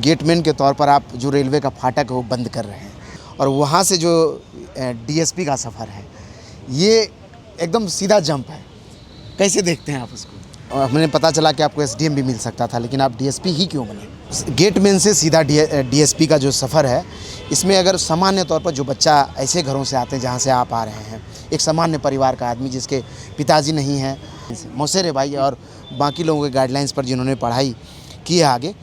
Gateman के तौर पर आप जो रेलवे का फाटक है वो बंद कर रहे हैं और वहाँ से जो डीएसपी का सफ़र है ये एकदम सीधा जंप है, कैसे देखते हैं आप उसको? और हमें पता चला कि आपको एसडीएम भी मिल सकता था, लेकिन आप डीएसपी ही क्यों बने? गेटमैन से सीधा डीएसपी का जो सफ़र है, इसमें अगर सामान्य तौर पर जो बच्चा ऐसे घरों से आते हैं जहाँ से आप आ रहे हैं, एक सामान्य परिवार का आदमी जिसके पिताजी नहीं हैं, मौसेरे भाई और बाकी लोगों के गाइडलाइंस पर जिन्होंने पढ़ाई की है आगे,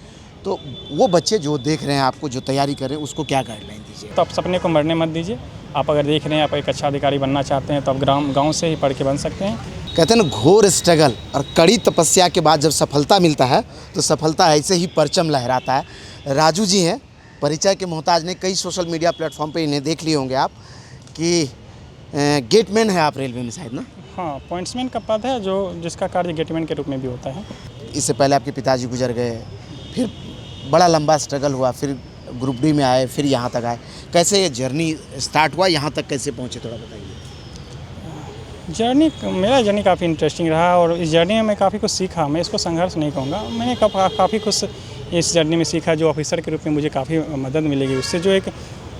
तो वो बच्चे जो देख रहे हैं आपको, जो तैयारी कर रहे हैं, उसको क्या गाइडलाइन दीजिए? तो आप सपने को मरने मत दीजिए। आप अगर देख रहे हैं आप एक अच्छा अधिकारी बनना चाहते हैं तो आप गाँव से ही पढ़ के बन सकते हैं। कहते हैं ना, घोर स्ट्रगल और कड़ी तपस्या के बाद जब सफलता मिलता है तो सफलता ऐसे ही परचम लहराता है। राजू जी हैं, परिचय के मोहताज ने, कई सोशल मीडिया प्लेटफॉर्म पे इन्हें देख लिए होंगे आप कि गेटमैन है आप रेलवे में शायद ना? हाँ, पॉइंट्समैन का पद है जो जिसका कार्य गेटमैन के रूप में भी होता है। इससे पहले आपके पिताजी गुजर गए, फिर बड़ा लंबा स्ट्रगल हुआ, फिर ग्रुप डी में आए, फिर यहाँ तक आए। कैसे ये जर्नी स्टार्ट हुआ, यहाँ तक कैसे पहुँचे, थोड़ा बताइए। मेरा जर्नी काफ़ी इंटरेस्टिंग रहा और इस जर्नी में मैं काफ़ी कुछ सीखा। मैं इसको संघर्ष नहीं कहूँगा, मैंने काफ़ी कुछ इस जर्नी में सीखा जो ऑफिसर के रूप में मुझे काफ़ी मदद मिलेगी उससे।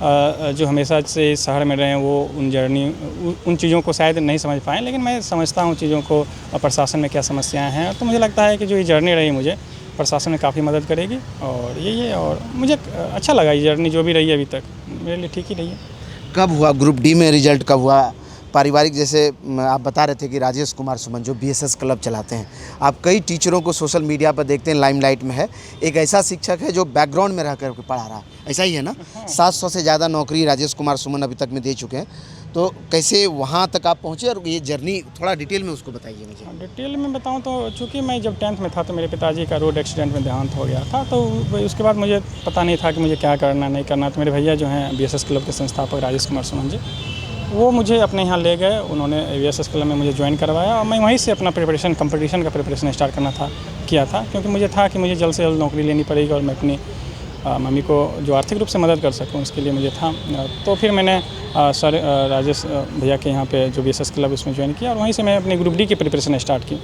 जो हमेशा से शहर में रहे हैं वो उन चीज़ों को शायद नहीं समझ पाएँ, लेकिन मैं समझता हूँ चीज़ों को, प्रशासन में क्या समस्याएं हैं। तो मुझे लगता है कि जो ये जर्नी रही मुझे प्रशासन में काफ़ी मदद करेगी और यही है। और मुझे अच्छा लगा ये जर्नी जो भी रही है अभी तक मेरे लिए ठीक ही रही है। कब हुआ ग्रुप डी में रिजल्ट, कब हुआ? पारिवारिक, जैसे आप बता रहे थे कि राजेश कुमार सुमन जो बीएसएस क्लब चलाते हैं, आप कई टीचरों को सोशल मीडिया पर देखते हैं, लाइमलाइट में है। एक ऐसा शिक्षक है जो बैकग्राउंड में रह कर पढ़ा रहा है, ऐसा ही है ना? 700 से ज़्यादा नौकरी राजेश कुमार सुमन अभी तक में दे चुके हैं। तो कैसे वहाँ तक आप पहुँचे और ये जर्नी थोड़ा डिटेल में उसको बताइए मुझे। डिटेल में बताऊँ तो चूँकि मैं जब 10th में था तो मेरे पिताजी का रोड एक्सीडेंट में देहांत हो गया था। तो उसके बाद मुझे पता नहीं था कि मुझे क्या करना नहीं करना। तो मेरे भैया जो हैं बीएसएस क्लब के संस्थापक राजेश कुमार सुमन जी, वो मुझे अपने यहाँ ले गए। उन्होंने बीएसएस क्लब में मुझे ज्वाइन करवाया और मैं वहीं से अपना कंपटीशन का प्रिपरेशन स्टार्ट किया था, क्योंकि मुझे था कि मुझे जल्द से जल्द नौकरी लेनी पड़ेगी और मैं अपनी मम्मी को जो आर्थिक रूप से मदद कर सकूं उसके लिए मुझे था। तो फिर मैंने राजेश भैया के यहाँ पे जो बीएसएस क्लब उसमें ज्वाइन किया और वहीं से मैं अपनी ग्रुप डी की प्रिपरेशन स्टार्ट की।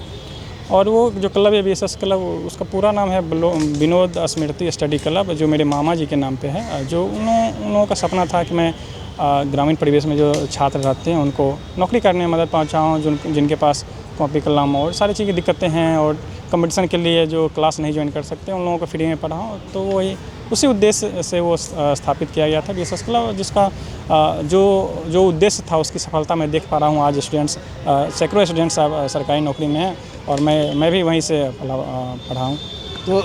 और वो जो क्लब है बीएसएस क्लब, उसका पूरा नाम है विनोद स्मृति स्टडी क्लब, जो मेरे मामा जी के नाम पे है। जो उन लोगों का सपना था कि मैं ग्रामीण परिवेश में जो छात्र रहते हैं उनको नौकरी करने में मदद पहुँचाऊँ, जिनके पास कॉपी कलम और सारी चीज़ की दिक्कतें हैं और कंपटीशन के लिए जो क्लास नहीं ज्वाइन कर सकते उन लोगों को फ्री में पढ़ाऊँ। तो वही उसी उद्देश्य से वो स्थापित किया गया था बीएसएस क्लब, जिसका जो उद्देश्य था उसकी सफलता मैं देख पा रहा हूँ। आज सैकड़ों स्टूडेंट्स सरकारी नौकरी में हैं और मैं भी वहीं से पढ़ा हूँ। तो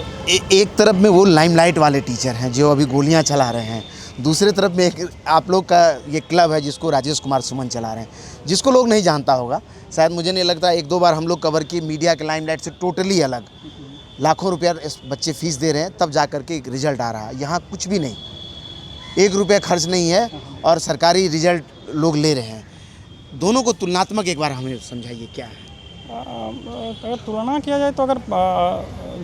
एक तरफ में वो लाइमलाइट वाले टीचर हैं जो अभी गोलियां चला रहे हैं, दूसरे तरफ में एक आप लोग का ये क्लब है जिसको राजेश कुमार सुमन चला रहे हैं, जिसको लोग नहीं जानता होगा शायद। मुझे नहीं लगता, 1-2 बार हम लोग कवर किए, मीडिया के लाइमलाइट से टोटली अलग। लाखों रुपया बच्चे फीस दे रहे हैं तब जा कर के एक रिजल्ट आ रहा है। यहाँ कुछ भी नहीं, 1 रुपया खर्च नहीं है और सरकारी रिजल्ट लोग ले रहे हैं। दोनों को तुलनात्मक एक बार हमें समझाइए क्या है। अगर तुलना किया जाए तो अगर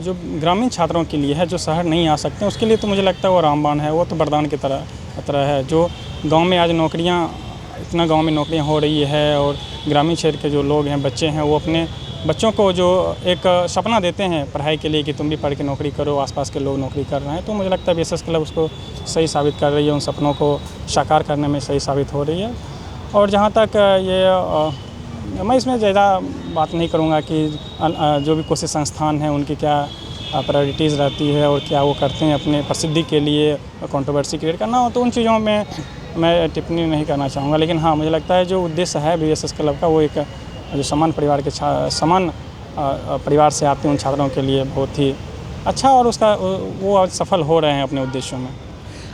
जो ग्रामीण छात्रों के लिए है जो शहर नहीं आ सकते उसके लिए तो मुझे लगता है वो रामबाण है, वो तो वरदान की तरह है। जो गांव में आज इतना गांव में नौकरियां हो रही है और ग्रामीण क्षेत्र के जो लोग हैं, बच्चे हैं, वो अपने बच्चों को जो एक सपना देते हैं पढ़ाई के लिए कि तुम भी पढ़ के नौकरी करो, आसपास के लोग नौकरी कर रहे हैं। तो मुझे लगता है बीएसएस क्लब उसको सही साबित कर रही है, उन सपनों को साकार करने में सही साबित हो रही है। और जहाँ तक मैं इसमें ज़्यादा बात नहीं करूँगा कि जो भी कोशिश संस्थान हैं उनकी क्या प्रायोरिटीज़ रहती है और क्या वो करते हैं अपने प्रसिद्धि के लिए कंट्रोवर्सी क्रिएट करना हो, तो उन चीज़ों में मैं टिप्पणी नहीं करना चाहूँगा। लेकिन हाँ, मुझे लगता है जो उद्देश्य है बीएसएस क्लब का, वो एक जो समान परिवार से आते हैं उन छात्रों के लिए बहुत ही अच्छा, और वो आज सफल हो रहे हैं अपने उद्देश्यों में।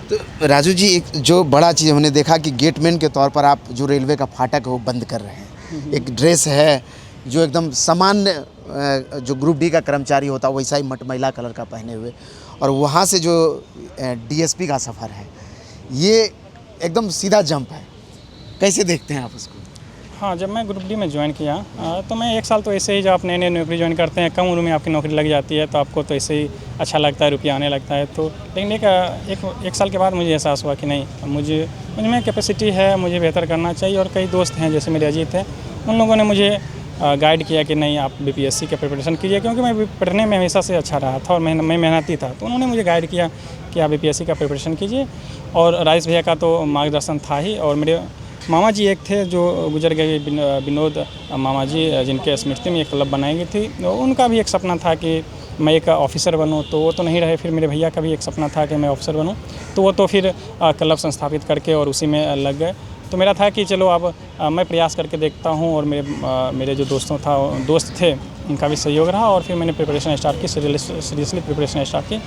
तो राजू जी, एक जो बड़ा चीज़ हमने देखा कि गेटमैन के तौर पर आप जो रेलवे का फाटक है वो बंद कर रहे हैं। एक ड्रेस है जो एकदम सामान्य जो ग्रुप डी का कर्मचारी होता है वैसा ही मटमैला कलर का पहने हुए, और वहाँ से जो डीएसपी का सफ़र है ये एकदम सीधा जंप है, कैसे देखते हैं आप उसको? हाँ, जब मैं ग्रुप डी में ज्वाइन किया तो मैं 1 साल तो ऐसे ही, जब आप नई नौकरी ज्वाइन करते हैं, कम उम्र में आपकी नौकरी लग जाती है तो आपको तो ऐसे ही अच्छा लगता है, रुपया आने लगता है। तो लेकिन एक साल के बाद मुझे एहसास हुआ कि नहीं, मुझ में कैपेसिटी है, मुझे बेहतर करना चाहिए। और कई दोस्त हैं जैसे मेरे अजीत हैं, उन लोगों ने मुझे गाइड किया कि नहीं, आप बीपीएससी का प्रिपरेशन कीजिए, क्योंकि मैं पढ़ने में हमेशा से अच्छा रहा था और मैं मेहनती था। तो उन्होंने मुझे गाइड किया कि आप APSC का प्रिपरेशन कीजिए। और राजेश भैया का तो मार्गदर्शन था ही, और मेरे मामा जी एक थे जो गुजर गए, विनोद मामा जी, जिनके स्मृति में एक क्लब बनाई गई थी, तो उनका भी एक सपना था कि मैं एक ऑफिसर बनूं, तो वो तो नहीं रहे। फिर मेरे भैया का भी एक सपना था कि मैं ऑफिसर बनूं, तो वो तो फिर क्लब संस्थापित करके और उसी में लग गए। तो मेरा था कि चलो अब मैं प्रयास करके देखता हूं, और मेरे जो दोस्त थे उनका भी सहयोग रहा, और फिर मैंने प्रिपरेशन स्टार्ट की, सीरियसली प्रिपरेशन स्टार्ट की।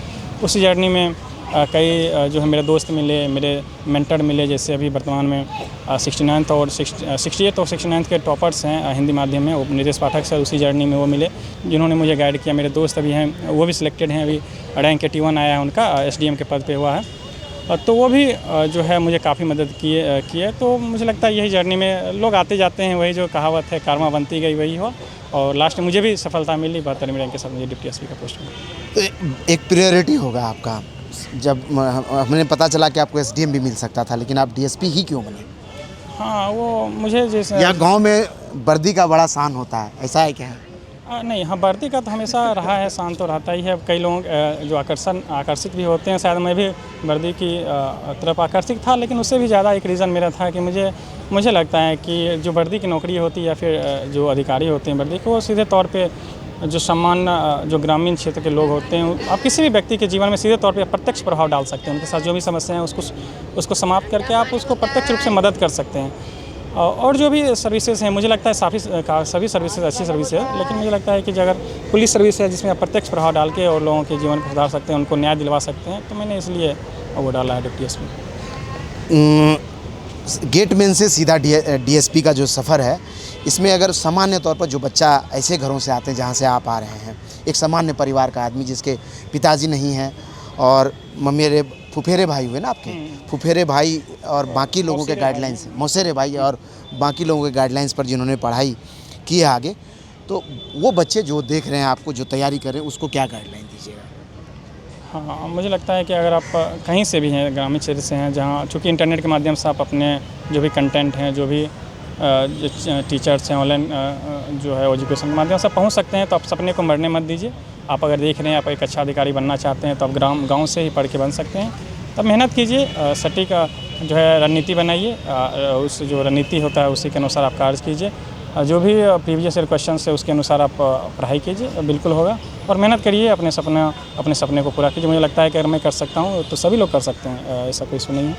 उसी जर्नी में कई जो है मेरे दोस्त मिले, मेरे मेंटर मिले, जैसे अभी वर्तमान में 69th और 68th और 69th के टॉपर्स हैं हिंदी माध्यम में, वो नीतीश पाठक सर, उसी जर्नी में वो मिले जिन्होंने मुझे गाइड किया। मेरे दोस्त अभी हैं, वो भी सिलेक्टेड हैं, अभी रैंक 81 आया है उनका, SDM के पद पे हुआ है, तो वो भी जो है मुझे काफ़ी मदद किए। तो मुझे लगता है यही जर्नी में लोग आते जाते हैं, वही जो कहावत है, कर्मा बनती गई वही हो, और लास्ट में मुझे भी सफलता मिली 72वीं रैंक के साथ मुझे डिप्टी SP का पोस्ट मिला। तो एक प्रायोरिटी होगा आपका, जब हमें पता चला कि आपको SDM भी मिल सकता था, लेकिन आप DSP ही क्यों बने? हाँ, वो मुझे जैसे या गांव में वर्दी का बड़ा शान होता है, ऐसा है क्या? नहीं, हाँ, वर्दी का तो हमेशा रहा है, शान तो रहता ही है। कई लोग जो आकर्षित भी होते हैं, शायद मैं भी वर्दी की तरफ आकर्षित था, लेकिन उससे भी ज़्यादा एक रीज़न मेरा था कि मुझे लगता है कि जो वर्दी की नौकरी होती है या फिर जो अधिकारी होते हैं वर्दी को, वो सीधे तौर पे जो सम्मान जो ग्रामीण क्षेत्र के लोग होते हैं, आप किसी भी व्यक्ति के जीवन में सीधे तौर पे प्रत्यक्ष प्रभाव डाल सकते हैं। उनके साथ जो भी समस्या है उसको समाप्त करके आप उसको प्रत्यक्ष रूप से मदद कर सकते हैं। और जो भी सर्विसेज हैं, मुझे लगता है सभी सर्विसेज अच्छी सर्विस है, लेकिन मुझे लगता है कि अगर पुलिस सर्विस है जिसमें आप प्रत्यक्ष प्रभाव डाल के और लोगों के जीवन को सुधार सकते हैं, उनको न्याय दिलवा सकते हैं, तो मैंने इसलिए वो डाला है डिप्टी SP। गेटमैन से सीधा DSP का जो सफ़र है, इसमें अगर सामान्य तौर पर जो बच्चा ऐसे घरों से आते हैं जहाँ से आप आ रहे हैं, एक सामान्य परिवार का आदमी जिसके पिताजी नहीं हैं और ममेरे फुफेरे भाई हुए ना आपके, फुफेरे भाई और बाकी लोगों के गाइडलाइंस, मौसेरे भाई और बाकी लोगों के गाइडलाइंस पर जिन्होंने पढ़ाई की है आगे, तो वो बच्चे जो देख रहे हैं आपको, जो तैयारी कर रहे हैं, उसको क्या गाइडलाइन दीजिएगा? हाँ, मुझे लगता है कि अगर आप कहीं से भी हैं, ग्रामीण क्षेत्र से हैं, जहाँ चूँकि इंटरनेट के माध्यम से आप अपने जो भी कंटेंट हैं, जो भी टीचर्स हैं, ऑनलाइन जो है एजुकेशन के माध्यम से पहुँच सकते हैं, तो आप सपने को मरने मत दीजिए। आप अगर देख रहे हैं आप एक अच्छा अधिकारी बनना चाहते हैं, तो आप गांव से ही पढ़ के बन सकते हैं। तब मेहनत कीजिए, सटीक जो है रणनीति बनाइए, उस जो रणनीति होता है उसी के अनुसार आप कार्य कीजिए, जो भी प्रीवियस ईयर क्वेश्चन है उसके अनुसार आप पढ़ाई कीजिए, बिल्कुल होगा। और मेहनत करिए, अपने सपने को पूरा कीजिए। मुझे लगता है कि अगर मैं कर सकता हूँ तो सभी लोग कर सकते हैं, ऐसा कोई इशू नहीं है।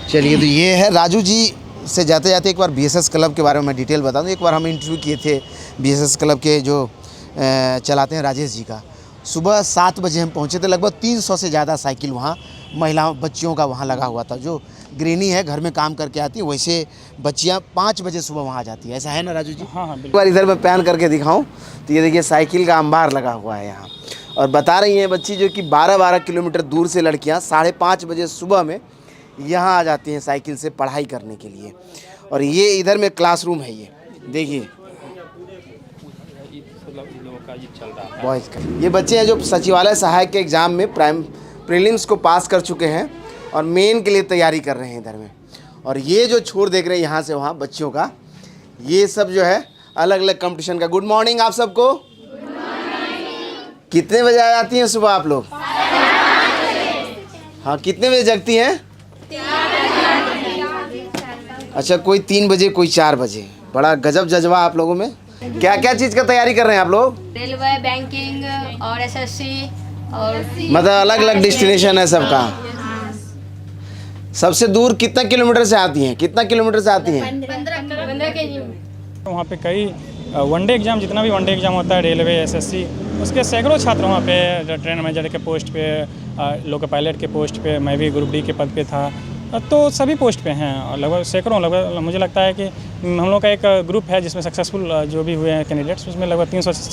चलिए, तो ये है राजू जी से जाते जाते एक बार BSS क्लब के बारे में मैं डिटेल बता दूँ। एक बार हम इंटरव्यू किए थे BSS क्लब के जो चलाते हैं राजेश जी का। सुबह 7 बजे हम पहुंचे थे, लगभग 300 से ज़्यादा साइकिल वहाँ महिलाओं बच्चियों का वहाँ लगा हुआ था। जो गृहिणी है, घर में काम करके आती है, वैसे बच्चियाँ 5 बजे सुबह वहाँ आ जाती है, ऐसा है ना राजू जी? हाँ, एक बार इधर मैं पैन करके दिखाऊं तो ये देखिए साइकिल का अंबार लगा हुआ है यहाँ, और बता रही हैं बच्ची जो कि 12-12 किलोमीटर दूर से लड़कियाँ 5:30 बजे सुबह में यहाँ आ जाती हैं साइकिल से पढ़ाई करने के लिए। और ये इधर में क्लासरूम है, ये देखिए बॉयज़ का। ये बच्चे हैं जो सचिवालय सहायक के एग्ज़ाम में प्रीलिम्स को पास कर चुके हैं और मेन के लिए तैयारी कर रहे हैं इधर में। और ये जो छोर देख रहे हैं यहाँ से वहाँ बच्चियों का, ये सब जो है अलग अलग कंपटीशन का। गुड मॉर्निंग आप सबको। कितने बजे आ जाती हैं सुबह आप लोग? हाँ, कितने बजे जगती हैं? अच्छा, कोई 3 बजे, कोई 4 बजे। बड़ा गजब जज्बा आप लोगों में। क्या क्या चीज़ का तैयारी कर रहे हैं आप लोग? रेलवे, बैंकिंग और SSC और मतलब अलग अलग डेस्टिनेशन है सबका। सबसे दूर कितना किलोमीटर से आती हैं? कितना किलोमीटर से आती हैं? 15 kg। वहाँ पे कई वनडे एग्ज़ाम, जितना भी वनडे एग्ज़ाम होता है, रेलवे, SSC, उसके सैकड़ों छात्र वहाँ पे ट्रेन मैनेजर के पोस्ट पे, लोको पायलट के पोस्ट पे, मैं भी ग्रुप D के पद पे था, तो सभी पोस्ट पे हैं और लगभग सैकड़ों, लगभग मुझे लगता है कि हम लोग का एक ग्रुप है जिसमें सक्सेसफुल जो भी हुए हैं कैंडिडेट्स, उसमें लगभग 300 से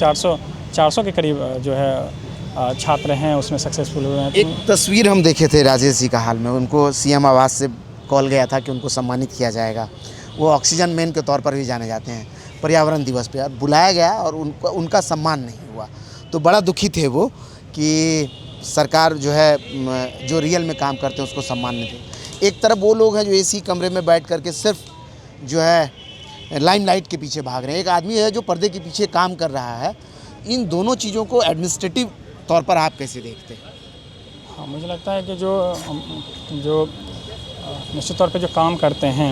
400 के करीब जो है छात्र हैं उसमें सक्सेसफुल हुए हैं। एक तस्वीर हम देखे थे राजेश जी का हाल में, उनको CM आवास से कॉल गया था कि उनको सम्मानित किया जाएगा। वो ऑक्सीजन मैन के तौर पर भी जाने जाते हैं। पर्यावरण दिवस पे बुलाया गया और उनका सम्मान नहीं हुआ, तो बड़ा दुखी थे वो कि सरकार जो है जो रियल में काम करते हैं उसको सम्मान नहीं दे। एक तरफ वो लोग हैं जो AC कमरे में बैठ करके सिर्फ जो है लाइमलाइट के पीछे भाग रहे हैं, एक आदमी है जो पर्दे के पीछे काम कर रहा है। इन दोनों चीज़ों को एडमिनिस्ट्रेटिव तौर पर आप कैसे देखते हैं? हाँ, मुझे लगता है कि जो निश्चित तौर पे जो काम करते हैं,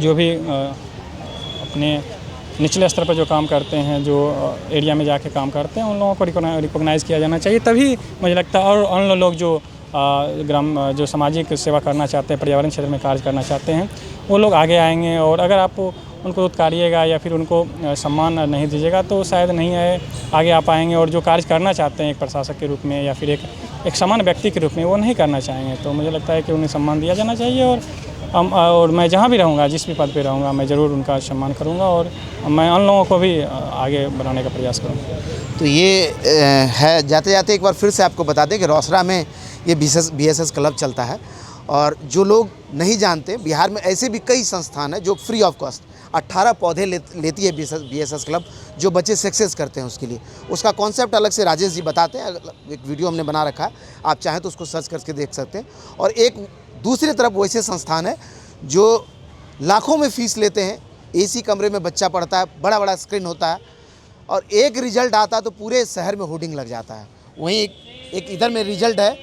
जो भी अपने निचले स्तर पर जो काम करते हैं, जो एरिया में जाके काम करते हैं, उन लोगों को रिकॉग्नाइज़ किया जाना चाहिए। तभी मुझे लगता है, और अन्य लोग जो जो सामाजिक सेवा करना चाहते हैं, पर्यावरण क्षेत्र में कार्य करना चाहते हैं, वो लोग आगे आएंगे। और अगर आप उनको उत्कारिएगा या फिर उनको सम्मान नहीं दीजिएगा तो शायद नहीं आगे आ पाएंगे। और जो कार्य करना चाहते हैं एक प्रशासक के रूप में या फिर एक समान व्यक्ति के रूप में, वो नहीं करना चाहेंगे। तो मुझे लगता है कि उन्हें सम्मान दिया जाना चाहिए। और मैं जहाँ भी रहूँगा, जिस भी पद पे रहूँगा, मैं ज़रूर उनका सम्मान करूँगा और मैं उन लोगों को भी आगे बढ़ाने का प्रयास करूँगा। तो ये है, जाते जाते एक बार फिर से आपको बता दें कि रोसड़ा में ये BSS क्लब चलता है। और जो लोग नहीं जानते, बिहार में ऐसे भी कई संस्थान हैं जो फ्री ऑफ कॉस्ट 18 पौधे लेती है BSS क्लब, जो बच्चे सक्सेस करते हैं उसके लिए। उसका कॉन्सेप्ट अलग से राजेश जी बताते हैं, एक वीडियो हमने बना रखा है, आप चाहें तो उसको सर्च करके देख सकते हैं। और एक दूसरी तरफ वैसे संस्थान है जो लाखों में फ़ीस लेते हैं, AC कमरे में बच्चा पढ़ता है, बड़ा बड़ा स्क्रीन होता है, और एक रिजल्ट आता है तो पूरे शहर में होर्डिंग लग जाता है। वहीं एक इधर में रिजल्ट है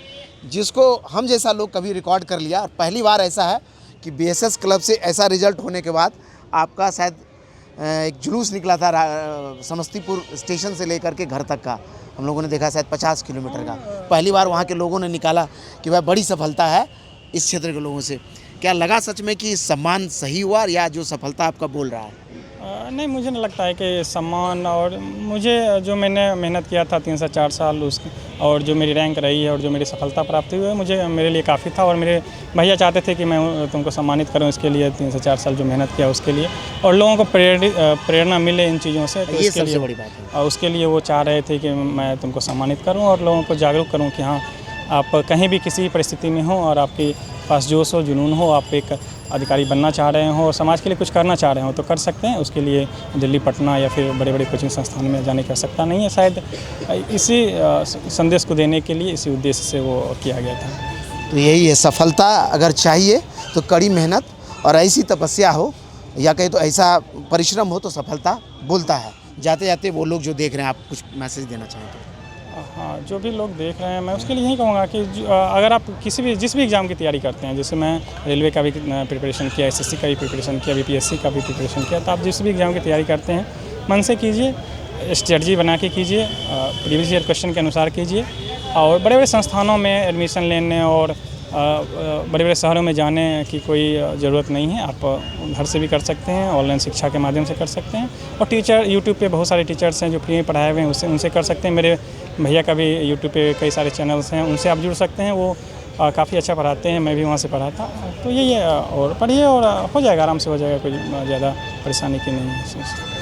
जिसको हम जैसा लोग कभी रिकॉर्ड कर लिया। और पहली बार ऐसा है कि BSS क्लब से ऐसा रिजल्ट होने के बाद आपका शायद एक जुलूस निकला था समस्तीपुर स्टेशन से लेकर के घर तक का, हम लोगों ने देखा शायद 50 किलोमीटर का। पहली बार वहाँ के लोगों ने निकाला कि भाई बड़ी सफलता है इस क्षेत्र के लोगों से। क्या लगा सच में कि सम्मान सही हुआ, या जो सफलता आपका बोल रहा है? नहीं, मुझे नहीं लगता है कि सम्मान, और मुझे जो मैंने मेहनत किया था 3 से 4 साल और जो मेरी रैंक रही है और जो मेरी सफलता प्राप्त हुई है, मेरे लिए काफ़ी था। और मेरे भैया चाहते थे कि मैं तुमको सम्मानित करूं, इसके लिए 3 से 4 साल जो मेहनत किया उसके लिए, और लोगों को प्रेरणा मिले इन चीज़ों से। तो ये सबसे बड़ी बात है। और उसके लिए वो चाह रहे थे कि मैं तुमको सम्मानित करूँ और लोगों को जागरूक करूँ कि हाँ, आप कहीं भी किसी परिस्थिति में हो और आपके पास जोश हो, जुनून हो, आप एक अधिकारी बनना चाह रहे हो और समाज के लिए कुछ करना चाह रहे हो तो कर सकते हैं। उसके लिए दिल्ली, पटना या फिर बड़े बड़े कोचिंग संस्थान में जाने की आवश्यकता नहीं है। शायद इसी संदेश को देने के लिए, इसी उद्देश्य से वो किया गया था। तो यही है, सफलता अगर चाहिए तो कड़ी मेहनत और ऐसी तपस्या हो, या कहीं तो ऐसा परिश्रम हो तो सफलता बोलता है। जाते जाते वो लोग जो देख रहे हैं, आप कुछ मैसेज देना चाहें तो? हाँ, जो भी लोग देख रहे हैं, मैं उसके लिए यही कहूँगा कि अगर आप जिस भी एग्ज़ाम की तैयारी करते हैं, जैसे मैं रेलवे का भी प्रिपरेशन किया, SSC का भी प्रिपरेशन किया, BPSC का भी प्रिपरेशन किया, तो आप जिस भी एग्ज़ाम की तैयारी करते हैं मन से कीजिए, स्ट्रेटजी बना के कीजिए, प्रीवियस ईयर क्वेश्चन के अनुसार कीजिए। और बड़े बड़े संस्थानों में एडमिशन लेने और बड़े बड़े शहरों में जाने की कोई ज़रूरत नहीं है। आप घर से भी कर सकते हैं, ऑनलाइन शिक्षा के माध्यम से कर सकते हैं। और टीचर, यूट्यूब पे बहुत सारे टीचर्स हैं जो फ्री में पढ़ाए हुए हैं, उनसे कर सकते हैं। मेरे भैया का भी यूट्यूब पे कई सारे चैनल्स हैं, उनसे आप जुड़ सकते हैं। वो काफ़ी अच्छा पढ़ाते हैं, मैं भी वहाँ से पढ़ा था। तो यही है, और पढ़िए और हो जाएगा, आराम से हो जाएगा, कोई ज़्यादा परेशानी की नहीं है।